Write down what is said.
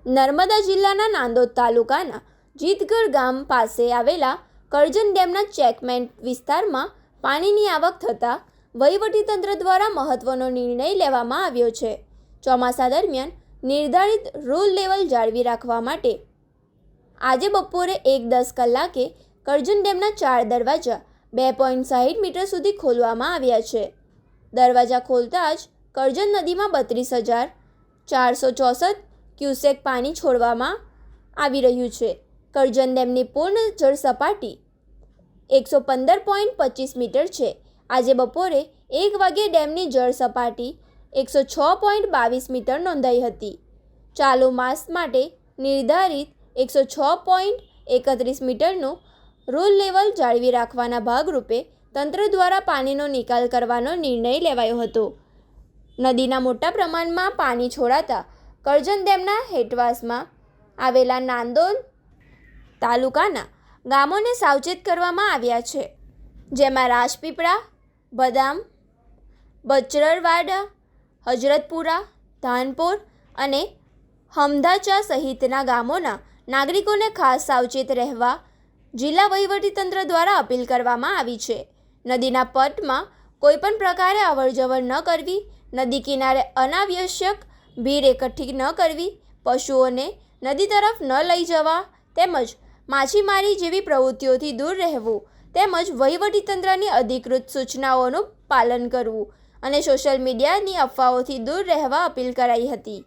નર્મદા જિલ્લાના નાંદોદ તાલુકાના જીતગઢ ગામ પાસે આવેલા કરજણ ડેમના ચેકમેન્ટ વિસ્તારમાં પાણીની આવક થતાં વહીવટીતંત્ર દ્વારા મહત્વનો નિર્ણય લેવામાં આવ્યો છે. ચોમાસા દરમિયાન નિર્ધારિત રૂલ લેવલ જાળવી રાખવા માટે આજે બપોરે 1:10 કલાકે કરજણ ડેમના 4 દરવાજા 2.60 મીટર સુધી ખોલવામાં આવ્યા છે. દરવાજા ખોલતા જ કરજણ નદીમાં 32,464 ક્યુસેક પાણી છોડવામાં આવી રહ્યું છે. કરજણ ડેમની પૂર્ણ જળ સપાટી 115.25 મીટર છે. આજે બપોરે 1 વાગ્યે ડેમની જળ સપાટી 106.22 મીટર નોંધાઈ હતી. ચાલુ માસ માટે નિર્ધારિત 106.31 મીટરનું રૂલ લેવલ જાળવી રાખવાના ભાગરૂપે તંત્ર દ્વારા પાણીનો નિકાલ કરવાનો નિર્ણય લેવાયો હતો. નદીના મોટા પ્રમાણમાં પાણી છોડાતા કરજણ ડેમના હેઠવાસમાં આવેલા નાંદોદ તાલુકાના ગામોને સાવચેત કરવામાં આવ્યા છે, જેમાં રાજપીપળા, બદામ, બચરવાડા, હજરતપુરા, ધાનપોર અને હમદાચા સહિતના ગામોના નાગરિકોને ખાસ સાવચેત રહેવા જિલ્લા વહીવટીતંત્ર દ્વારા અપીલ કરવામાં આવી છે. નદીના પટમાં કોઈપણ પ્રકારે અવરજવર ન કરવી, નદી કિનારે અનાવશ્યક ભીડ એકઠી ન કરવી, પશુઓને નદી તરફ ન લઈ જવા તેમજ માછીમારી જેવી પ્રવૃત્તિઓથી દૂર રહેવું તેમજ વહીવટીતંત્રની અધિકૃત સૂચનાઓનું પાલન કરવું અને સોશિયલ મીડિયાની અફવાઓથી દૂર રહેવા અપીલ કરાઈ હતી.